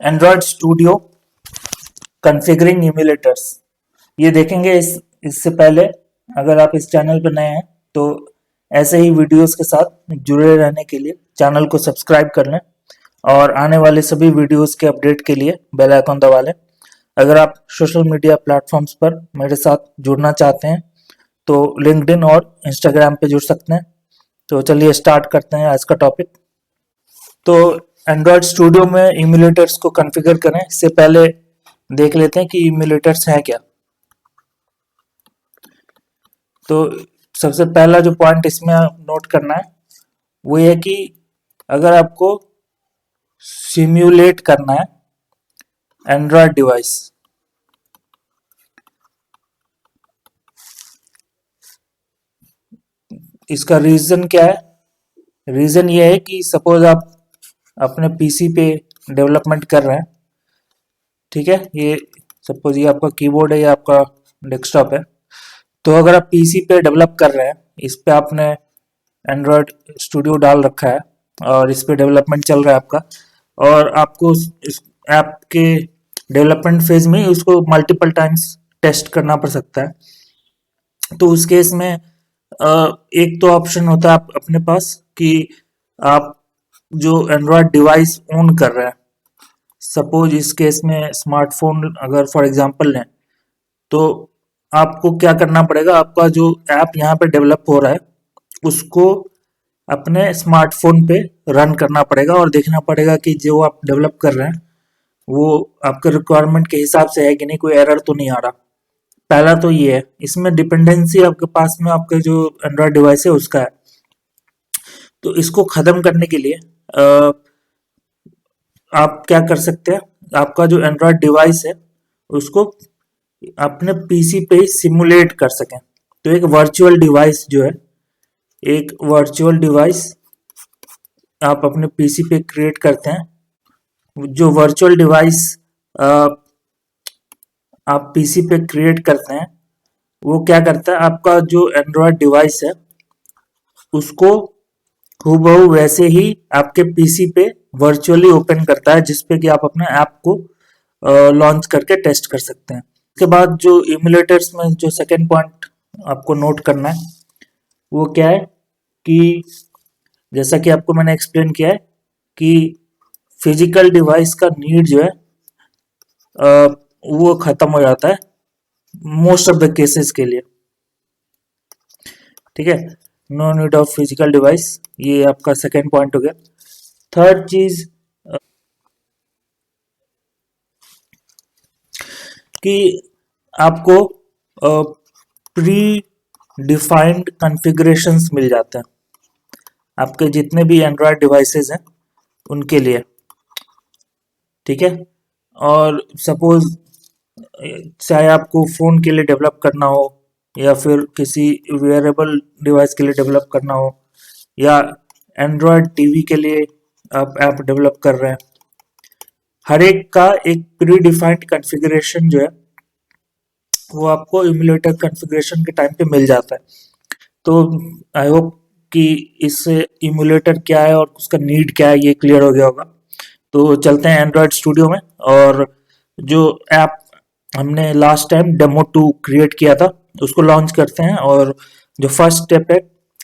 Android studio configuring इम्यूलेटर्स ये देखेंगे। इससे पहले अगर आप इस चैनल पर नए हैं तो ऐसे ही वीडियोस के साथ जुड़े रहने के लिए चैनल को सब्सक्राइब कर लें और आने वाले सभी वीडियोस के अपडेट के लिए बेल आइकन दबा लें। अगर आप सोशल मीडिया प्लेटफॉर्म्स पर मेरे साथ जुड़ना चाहते हैं तो लिंक्डइन और इंस्टाग्राम पे जुड़ सकते हैं। तो चलिए स्टार्ट करते हैं आज का टॉपिक। तो एंड्रॉयड स्टूडियो में इम्यूलेटर्स को कॉन्फ़िगर करें इससे पहले देख लेते हैं कि इम्यूलेटर्स हैं क्या। तो सबसे पहला जो पॉइंट इसमें नोट करना है वो ये कि अगर आपको सिम्युलेट करना है एंड्रॉयड डिवाइस, इसका रीजन क्या है? रीजन ये है कि सपोज आप अपने पीसी पे डेवलपमेंट कर रहे हैं, ठीक है, ये सपोज ये आपका कीबोर्ड है या आपका डेस्कटॉप है। तो अगर आप पीसी पे डेवलप कर रहे हैं, इस पे आपने एंड्रॉयड स्टूडियो डाल रखा है और इस पे डेवलपमेंट चल रहा है आपका, और आपको इस ऐप के डेवलपमेंट फेज में उसको मल्टीपल टाइम्स टेस्ट करना पड़ सकता है। तो उस केस में एक तो ऑप्शन होता है आप अपने पास कि आप जो एंड्रॉयड डिवाइस ओन कर रहे हैं, सपोज इस केस में स्मार्टफोन अगर फॉर एग्जांपल लें, तो आपको क्या करना पड़ेगा, आपका जो ऐप यहाँ पे डेवलप हो रहा है उसको अपने स्मार्टफोन पे रन करना पड़ेगा और देखना पड़ेगा कि जो आप डेवलप कर रहे हैं वो आपके रिक्वायरमेंट के हिसाब से है कि नहीं, कोई एरर तो नहीं आ रहा। पहला तो ये है, इसमें डिपेंडेंसी आपके पास में आपके जो एंड्रॉयड डिवाइस है उसका है। तो इसको खत्म करने के लिए आप क्या कर सकते हैं, आपका जो एंड्रॉयड डिवाइस है उसको अपने पीसी पे ही सिमुलेट कर सकें। तो एक वर्चुअल डिवाइस जो है, एक वर्चुअल डिवाइस आप अपने पीसी पे क्रिएट करते हैं। जो वर्चुअल डिवाइस आप पीसी पे क्रिएट करते हैं वो क्या करता है, आपका जो एंड्रॉयड डिवाइस है उसको हूबहू वैसे ही आपके पीसी पे वर्चुअली ओपन करता है, जिसपे कि आप अपने ऐप को लॉन्च करके टेस्ट कर सकते हैं। उसके बाद जो इमुलेटर्स में जो सेकेंड पॉइंट आपको नोट करना है वो क्या है कि जैसा कि आपको मैंने एक्सप्लेन किया है कि फिजिकल डिवाइस का नीड जो है वो खत्म हो जाता है मोस्ट ऑफ द केसेस के लिए, ठीक है। No need of physical device, ये आपका सेकेंड पॉइंट हो गया। थर्ड चीज कि आपको प्री डिफाइंड कॉन्फ़िगरेशंस मिल जाते हैं आपके जितने भी एंड्रॉयड डिवाइसेस हैं उनके लिए, ठीक है। और सपोज चाहे आपको फ़ोन के लिए डेवलप करना हो या फिर किसी वेयरेबल डिवाइस के लिए डेवलप करना हो या एंड्रॉयड टीवी के लिए आप ऐप डेवलप कर रहे हैं, हर एक का एक प्री डिफाइंड कॉन्फ़िगरेशन जो है वो आपको इम्यूलेटर कॉन्फ़िगरेशन के टाइम पे मिल जाता है। तो आई होप कि इससे इम्यूलेटर क्या है और उसका नीड क्या है ये क्लियर हो गया होगा। तो चलते हैं एंड्रॉयड स्टूडियो में, और जो ऐप हमने लास्ट टाइम डेमो 2 क्रिएट किया था उसको लॉन्च करते हैं। और जो फर्स्ट स्टेप है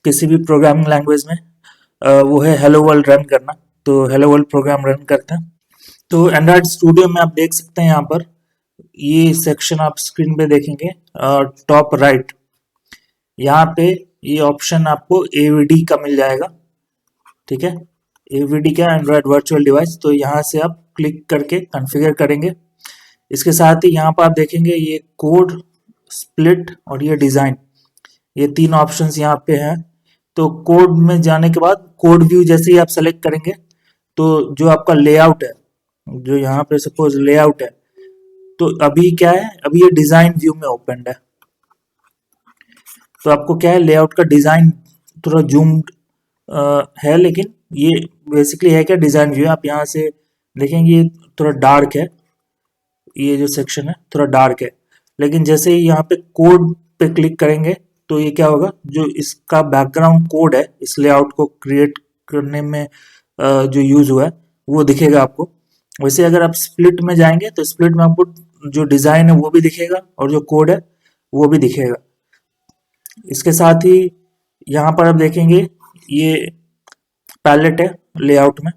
किसी भी प्रोग्रामिंग लैंग्वेज में वो है हेलो वर्ल्ड रन करना। तो हेलो वर्ल्ड प्रोग्राम रन करते हैं। तो एंड्रॉयड स्टूडियो में आप देख सकते हैं यहाँ पर ये सेक्शन आप स्क्रीन पे देखेंगे टॉप राइट, यहाँ पे ये ऑप्शन आपको एवीडी का मिल जाएगा, ठीक है। एवीडी क्या, एंड्रॉयड वर्चुअल डिवाइस। तो यहाँ से आप क्लिक करके कॉन्फ़िगर करेंगे। इसके साथ ही यहाँ पर आप देखेंगे ये कोड, स्प्लिट और ये डिज़ाइन, ये तीन ऑप्शंस यहाँ पे हैं। तो कोड में जाने के बाद कोड व्यू जैसे ही आप सेलेक्ट करेंगे तो जो आपका लेआउट है, जो यहाँ पे सपोज लेआउट है, तो अभी क्या है, अभी ये डिज़ाइन व्यू में ओपन है। तो आपको क्या है, लेआउट का डिज़ाइन थोड़ा जूम्ड है, लेकिन ये बेसिकली है क्या, डिज़ाइन व्यू। आप यहाँ से देखेंगे ये थोड़ा डार्क है, ये जो सेक्शन है थोड़ा डार्क है, लेकिन जैसे ही यहाँ पे कोड पे क्लिक करेंगे तो ये क्या होगा, जो इसका बैकग्राउंड कोड है इस लेआउट को क्रिएट करने में जो यूज हुआ है वो दिखेगा आपको। वैसे अगर आप स्प्लिट में जाएंगे तो स्प्लिट में आपको जो डिजाइन है वो भी दिखेगा और जो कोड है वो भी दिखेगा। इसके साथ ही यहाँ पर आप देखेंगे ये पैलेट है लेआउट में,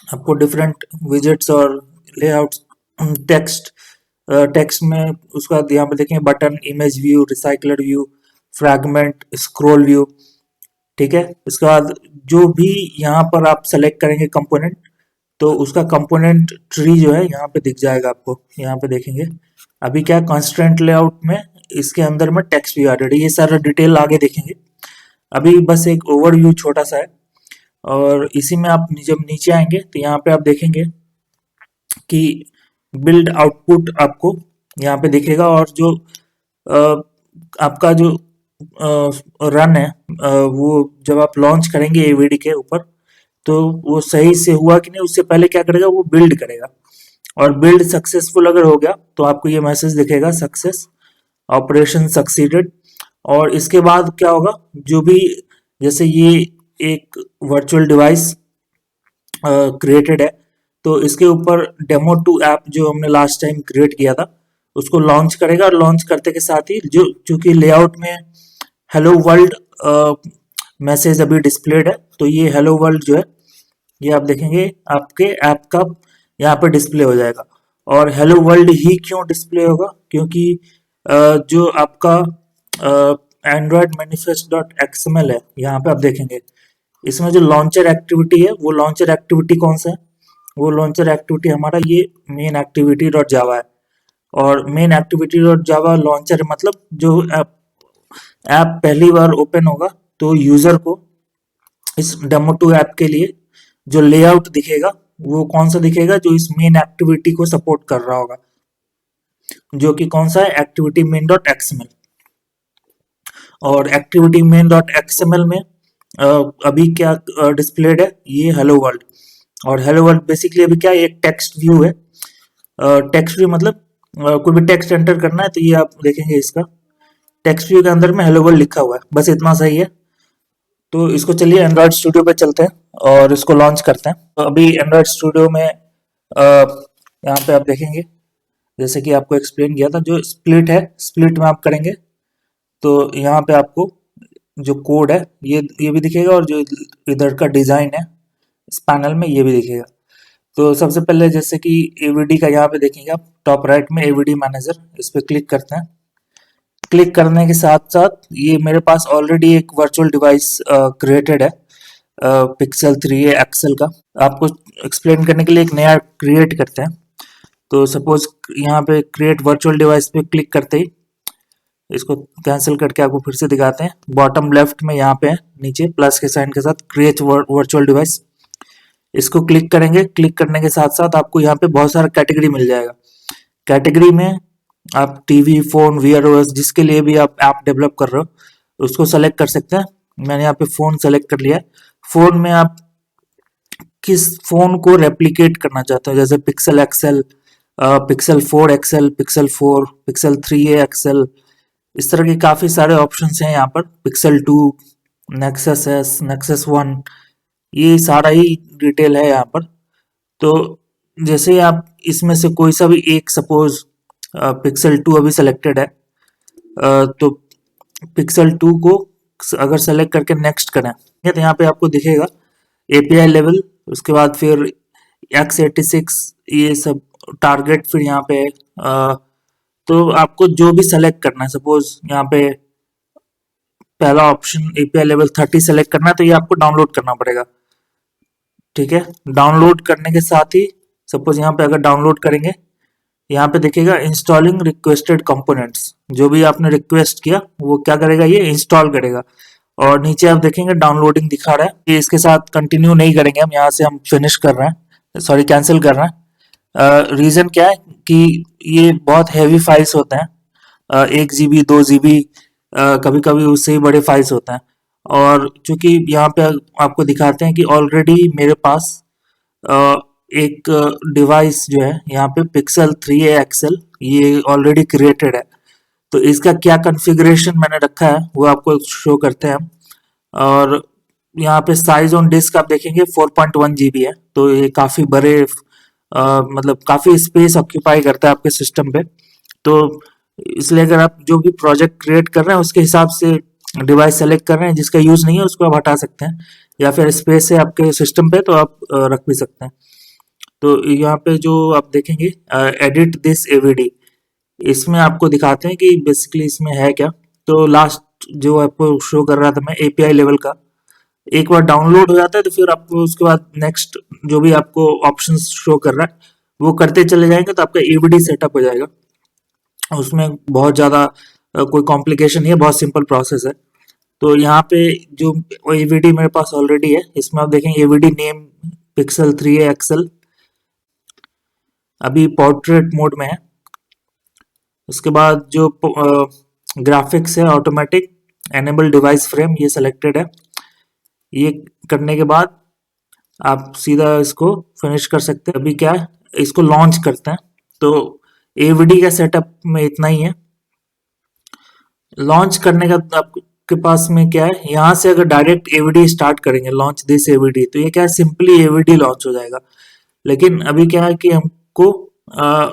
आपको डिफरेंट विजेट्स और लेआउट टेक्स्ट टेक्स्ट में उसका यहाँ पे देखेंगे button, image view, recycler view, fragment, scroll view. ठीक है, इसके बाद जो भी यहाँ पर आप सेलेक्ट करेंगे कंपोनेंट तो उसका कंपोनेंट ट्री जो है यहाँ पे दिख जाएगा आपको। यहाँ पे देखेंगे अभी क्या कंस्ट्रेंट लेआउट में इसके अंदर में टेक्स्ट भी एडेड है, ये सारा डिटेल आगे देखेंगे। अभी बस एक ओवरव्यू छोटा सा है और इसी में आप जब नीचे आएंगे तो यहाँ पे आप देखेंगे कि बिल्ड आउटपुट आपको यहाँ पे दिखेगा और जो आपका जो रन है वो जब आप लॉन्च करेंगे एवीडी के ऊपर तो वो सही से हुआ कि नहीं उससे पहले क्या करेगा वो बिल्ड करेगा, और बिल्ड सक्सेसफुल अगर हो गया तो आपको ये मैसेज दिखेगा सक्सेस, ऑपरेशन सक्सीडेड। और इसके बाद क्या होगा, जो भी जैसे ये एक वर्चुअल डिवाइस क्रिएटेड है तो इसके ऊपर डेमो टू ऐप जो हमने लास्ट टाइम क्रिएट किया था उसको लॉन्च करेगा, और लॉन्च करते के साथ ही जो चूंकि लेआउट में हेलो वर्ल्ड मैसेज अभी डिस्प्लेड है तो ये हेलो वर्ल्ड जो है ये आप देखेंगे आपके ऐप का यहाँ पे डिस्प्ले हो जाएगा। और हेलो वर्ल्ड ही क्यों डिस्प्ले होगा, क्योंकि जो आपका एंड्रॉयड मैनिफेस्ट डॉट एक्सएमएल है यहाँ पे आप देखेंगे इसमें जो लॉन्चर एक्टिविटी है वो लॉन्चर एक्टिविटी कौन सा है, वो लॉन्चर एक्टिविटी हमारा ये मेन एक्टिविटी डॉट जावा है। और मेन एक्टिविटी डॉट जावा लॉन्चर मतलब जो ऐप पहली बार ओपन होगा तो यूजर को इस डेमो टू ऐप के लिए जो लेआउट दिखेगा वो कौन सा दिखेगा, जो इस मेन एक्टिविटी को सपोर्ट कर रहा होगा, जो कि कौन सा है एक्टिविटी मेन डॉट एक्सएमएल। और एक्टिविटी मेन डॉट एक्सएमएल में अभी क्या डिस्प्लेड है ये हेलो वर्ल्ड। और हेलो वर्ल्ड बेसिकली अभी क्या है एक टेक्स्ट व्यू है, टेक्स्ट व्यू मतलब कोई भी टेक्स्ट एंटर करना है तो ये आप देखेंगे इसका टेक्स्ट व्यू के अंदर में हेलो वर्ल्ड लिखा हुआ है, बस इतना सही है। तो इसको चलिए एंड्रॉयड स्टूडियो पे चलते हैं और इसको लॉन्च करते हैं। तो अभी एंड्रॉयड स्टूडियो में यहाँ पे आप देखेंगे जैसे कि आपको एक्सप्लेन किया था जो स्प्लिट है, स्प्लिट में आप करेंगे तो यहाँ पे आपको जो कोड है ये भी दिखेगा और जो इधर का डिजाइन है इस पैनल में ये भी दिखेगा। तो सबसे पहले जैसे कि एवीडी का यहाँ पे देखेंगे आप टॉप राइट में एवीडी मैनेजर, इस पे क्लिक करते हैं। क्लिक करने के साथ साथ ये मेरे पास ऑलरेडी एक वर्चुअल डिवाइस क्रिएटेड है पिक्सल 3a एक्सेल का। आपको एक्सप्लेन करने के लिए एक नया क्रिएट करते हैं। तो सपोज यहाँ पे क्रिएट वर्चुअल डिवाइस पे क्लिक करते ही इसको कैंसिल करके आपको फिर से दिखाते हैं। बॉटम लेफ्ट में यहाँ पे नीचे प्लस के साइन के साथ क्रिएट वर्चुअल डिवाइस, इसको क्लिक करेंगे। क्लिक करने के साथ साथ आपको यहाँ पे बहुत सारा कैटेगरी मिल जाएगा। कैटेगरी में आप टीवी, फोन, वीआरओएस जिसके लिए भी आप ऐप डेवलप कर रहे हो उसको सेलेक्ट कर सकते हैं। मैंने यहाँ पे फोन सेलेक्ट कर लिया है। फोन में आप किस फोन को रेप्लिकेट करना चाहते हो, जैसे Pixel XL, Pixel 4 XL, Pixel 4, Pixel 3a XL, इस तरह के काफी सारे ऑप्शंस हैं यहाँ पर। पिक्सल 2, नेक्सस एस, नेक्सस 1, ये सारा ही डिटेल है यहाँ पर। तो जैसे आप इसमें से कोई सा भी एक सपोज पिक्सल 2 अभी सेलेक्टेड है तो पिक्सल 2 को अगर सेलेक्ट करके नेक्स्ट करें तो यहाँ पे आपको दिखेगा एपीआई लेवल, उसके बाद फिर x86 ये सब टारगेट, फिर यहाँ पे तो आपको जो भी सेलेक्ट करना है, सपोज यहाँ पे पहला ऑप्शन एपीआई लेवल 30 सेलेक्ट करना है तो ये आपको डाउनलोड करना पड़ेगा। ठीक है, डाउनलोड करने के साथ ही सपोज यहाँ पे अगर डाउनलोड करेंगे यहाँ पे देखिएगा इंस्टॉलिंग रिक्वेस्टेड कंपोनेंट्स, जो भी आपने रिक्वेस्ट किया वो क्या करेगा ये इंस्टॉल करेगा। और नीचे आप देखेंगे डाउनलोडिंग दिखा रहा है, ये इसके साथ कंटिन्यू नहीं करेंगे हम, यहाँ से हम फिनिश कर रहे हैं, सॉरी कैंसिल कर रहे हैं। रीजन क्या है कि ये बहुत हैवी फाइल्स होते हैं, 1 GB 2 GB कभी कभी उससे ही बड़े फाइल्स होते हैं। और चूंकि यहाँ पे आपको दिखाते हैं कि ऑलरेडी मेरे पास एक डिवाइस जो है यहाँ पे पिक्सल 3a एक्सेल ये ऑलरेडी क्रिएटेड है, तो इसका क्या कॉन्फ़िगरेशन मैंने रखा है वो आपको शो करते हैं। और यहाँ पे साइज ऑन डिस्क आप देखेंगे 4.1 GB है, तो ये काफी बड़े मतलब काफ़ी स्पेस ऑक्यूपाई करता है आपके सिस्टम पे। तो इसलिए अगर आप जो भी प्रोजेक्ट क्रिएट कर रहे हैं उसके हिसाब से डिवाइस सेलेक्ट कर रहे हैं, जिसका यूज़ नहीं है उसको आप हटा सकते हैं, या फिर स्पेस है आपके सिस्टम पे तो आप रख भी सकते हैं। तो यहाँ पे जो आप देखेंगे एडिट दिस एवीडी, इसमें आपको दिखाते हैं कि बेसिकली इसमें है क्या। तो लास्ट जो आपको शो कर रहा था मैं एपीआई लेवल का, एक बार डाउनलोड हो जाता है तो फिर आपको उसके बाद नेक्स्ट जो भी आपको ऑप्शंस शो कर रहा है वो करते चले जाएंगे तो आपका एवीडी सेटअप हो जाएगा। उसमें बहुत ज़्यादा कोई कॉम्प्लिकेशन नहीं है, बहुत सिंपल प्रोसेस है। तो यहाँ पे जो एवीडी मेरे पास ऑलरेडी है, इसमें आप देखेंगे AVD name pixel 3a XL, अभी पोर्ट्रेट मोड में है। उसके बाद जो ग्राफिक्स है ऑटोमेटिक एनेबल डिवाइस फ्रेम, ये सिलेक्टेड है। ये करने के बाद आप सीधा इसको फिनिश कर सकते हैं। अभी क्या है, इसको लॉन्च करते हैं। तो एवीडी का सेटअप में इतना ही है। लॉन्च करने का आपके पास में क्या है, यहाँ से अगर डायरेक्ट एवीडी स्टार्ट करेंगे लॉन्च दिस एवीडी, तो ये क्या है, सिंपली एवीडी लॉन्च हो जाएगा। लेकिन अभी क्या है कि हमको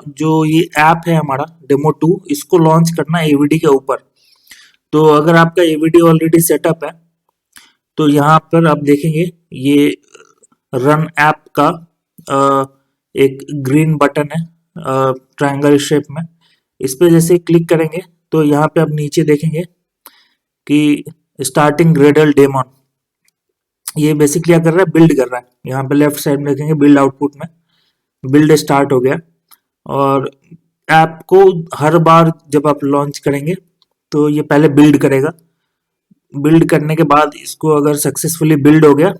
जो ये ऐप है हमारा डेमो 2, इसको लॉन्च करना है एवीडी के ऊपर। तो अगर आपका एवीडी ऑलरेडी सेटअप है तो यहाँ पर आप देखेंगे ये रन ऐप का एक ग्रीन बटन है ट्रायंगल शेप में। इस पे जैसे क्लिक करेंगे तो यहाँ पे आप नीचे देखेंगे कि स्टार्टिंग ग्रेडल डेमन, ये बेसिकली क्या कर रहा है, बिल्ड कर रहा है। यहाँ पे लेफ्ट साइड में देखेंगे बिल्ड आउटपुट में बिल्ड स्टार्ट हो गया। और ऐप को हर बार जब आप लॉन्च करेंगे तो ये पहले बिल्ड करेगा। बिल्ड करने के बाद इसको अगर सक्सेसफुली बिल्ड हो गया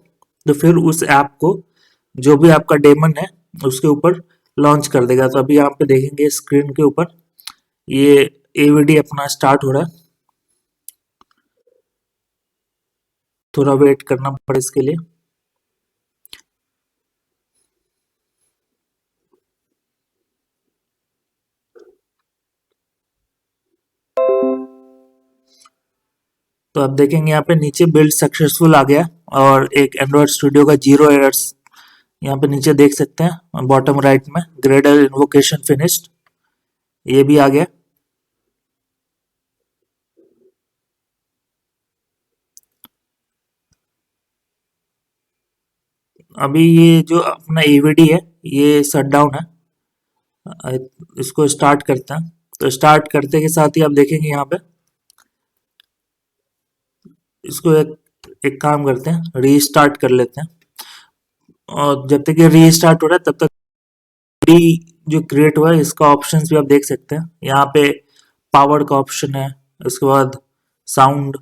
तो फिर उस ऐप को जो भी आपका डेमन है उसके ऊपर लॉन्च कर देगा। तो अभी यहाँ पे देखेंगे स्क्रीन के ऊपर ये एवीडी अपना स्टार्ट हो रहा है। थोड़ा वेट करना पड़े इसके लिए। तो आप देखेंगे यहाँ पे नीचे बिल्ड सक्सेसफुल आ गया और एक एंड्रॉइड स्टूडियो का 0 एरर्स यहाँ पे नीचे देख सकते हैं बॉटम राइट में, ग्रेडल इन्वोकेशन फिनिश्ड, ये भी आ गया। अभी ये जो अपना एवीडी है ये शट डाउन है। इसको स्टार्ट करते हैं। तो स्टार्ट करते के साथ ही आप देखेंगे यहाँ पे इसको एक काम करते हैं, रीस्टार्ट कर लेते हैं। और जब तक ये रीस्टार्ट हो रहा है तब तक जो क्रिएट हुआ है इसका ऑप्शंस भी आप देख सकते हैं। यहाँ पे पावर का ऑप्शन है, उसके बाद साउंड,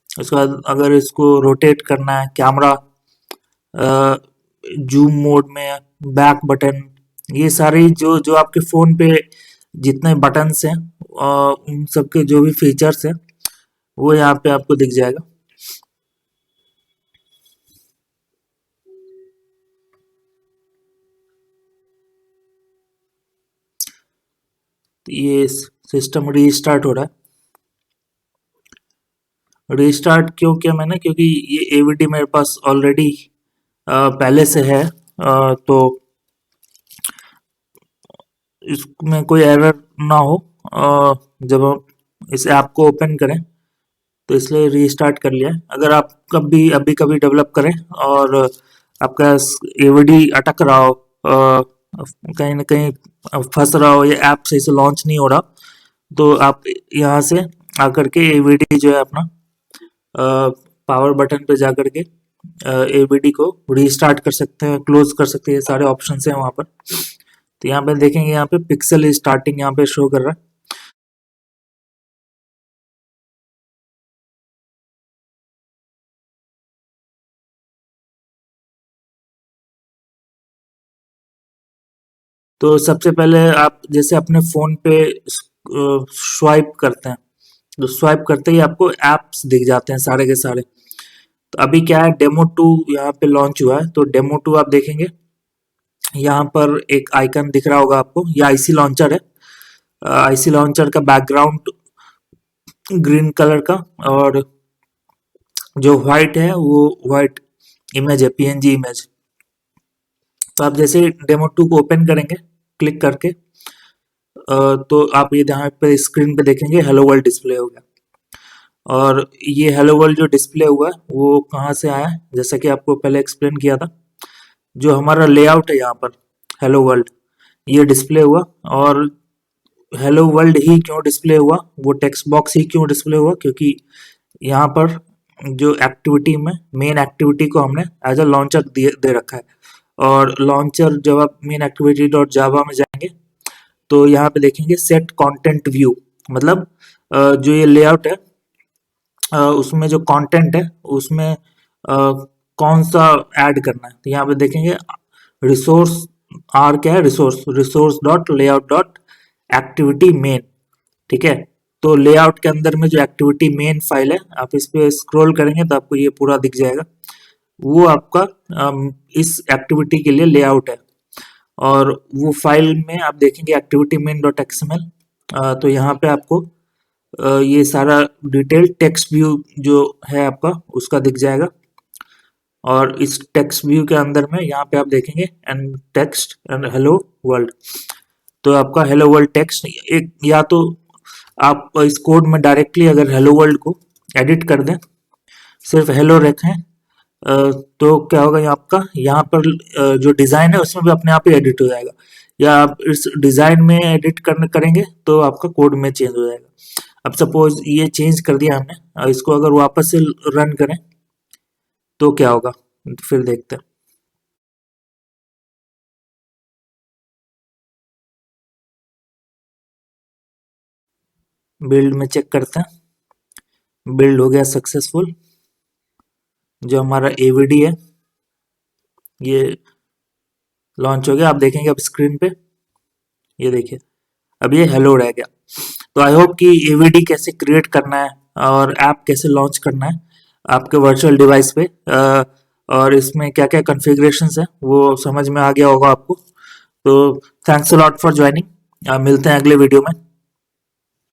उसके बाद अगर इसको रोटेट करना है, कैमरा, जूम मोड में बैक बटन, ये सारी जो जो आपके फ़ोन पे जितने बटन्स हैं उन सबके जो भी फीचर्स हैं वो यहाँ पे आपको दिख जाएगा। तो ये सिस्टम रीस्टार्ट हो रहा है। रीस्टार्ट क्यों किया मैंने, क्योंकि ये एवीडी मेरे पास ऑलरेडी पहले से है, तो इसमें कोई एरर ना हो जब हम इस ऐप को ओपन करें, तो इसलिए रीस्टार्ट कर लिया है। अगर आप अभी कभी डेवलप करें और आपका एवीडी अटक रहा हो, कहीं ना कहीं फंस रहा हो, या ऐप सही से लॉन्च नहीं हो रहा, तो आप यहाँ से आकर के एवीडी जो है अपना पावर बटन पे जा करके एवीडी को रीस्टार्ट कर सकते हैं, क्लोज कर सकते हैं, सारे ऑप्शन हैं वहाँ पर। तो यहाँ पे देखेंगे यहाँ पे पिक्सल स्टार्टिंग यहाँ पे शो कर रहा है। तो सबसे पहले आप जैसे अपने फोन पे स्वाइप करते हैं, तो स्वाइप करते ही आपको एप्स दिख जाते हैं सारे के सारे। तो अभी क्या है, डेमो 2 यहाँ पे लॉन्च हुआ है। तो डेमो 2 आप देखेंगे यहाँ पर एक आइकन दिख रहा होगा आपको, ये आईसी लॉन्चर है। आईसी लॉन्चर का बैकग्राउंड ग्रीन कलर का, और जो व्हाइट है वो व्हाइट इमेज है, पीएनजी इमेज। तो आप जैसे डेमो 2 को ओपन करेंगे क्लिक करके, तो आप ये यहाँ पे स्क्रीन पे देखेंगे हेलो वर्ल्ड डिस्प्ले हो गया। और ये हेलो वर्ल्ड जो डिस्प्ले हुआ है वो कहाँ से आया है, जैसा कि आपको पहले एक्सप्लेन किया था, जो हमारा लेआउट है यहाँ पर हेलो वर्ल्ड ये डिस्प्ले हुआ। और हेलो वर्ल्ड ही क्यों डिस्प्ले हुआ, वो टेक्स्ट बॉक्स ही क्यों डिस्प्ले हुआ, क्योंकि यहाँ पर जो एक्टिविटी में मेन एक्टिविटी को हमने एज अ लॉन्चर दे रखा है। और लॉन्चर जब आप मेन एक्टिविटी डॉट जावा में जाएंगे तो यहाँ पे देखेंगे सेट कंटेंट व्यू, मतलब जो ये लेआउट है उसमें जो कंटेंट है उसमें कौन सा ऐड करना है। तो यहाँ पे देखेंगे रिसोर्स आर क्या है, resource dot layout dot activity main, ठीक है। तो लेआउट के अंदर में जो एक्टिविटी मेन फाइल है, आप इस पे स्क्रॉल करेंगे तो आपको ये पूरा दिख जाएगा, वो आपका इस एक्टिविटी के लिए लेआउट है। और वो फाइल में आप देखेंगे एक्टिविटी मेन डॉट एक्सएमएल, तो यहाँ पे आपको ये सारा डिटेल टेक्स्ट व्यू जो है आपका उसका दिख जाएगा। और इस टेक्स्ट व्यू के अंदर में यहाँ पे आप देखेंगे and text and hello world, तो आपका हेलो वर्ल्ड टेक्स्ट एक, या तो आप इस कोड में डायरेक्टली अगर हेलो वर्ल्ड को एडिट कर दें, सिर्फ हेलो रखें, तो क्या होगा आपका यहाँ पर जो डिज़ाइन है उसमें भी अपने आप ही एडिट हो जाएगा। या आप इस डिज़ाइन में एडिट करेंगे तो आपका कोड में चेंज हो जाएगा। अब सपोज ये चेंज कर दिया हमने, इसको अगर वापस से रन करें तो क्या होगा, फिर देखते हैं। बिल्ड में चेक करते हैं, बिल्ड हो गया सक्सेसफुल। जो हमारा एवीडी है ये लॉन्च हो गया, आप देखेंगे अब स्क्रीन पे, ये देखिए अब ये हेलो रह गया। तो आई होप कि एवीडी कैसे क्रिएट करना है और ऐप कैसे लॉन्च करना है आपके वर्चुअल डिवाइस पे, और इसमें क्या क्या कॉन्फ़िगरेशंस है वो समझ में आ गया होगा आपको। तो thanks a lot for joining, मिलते हैं अगले वीडियो में।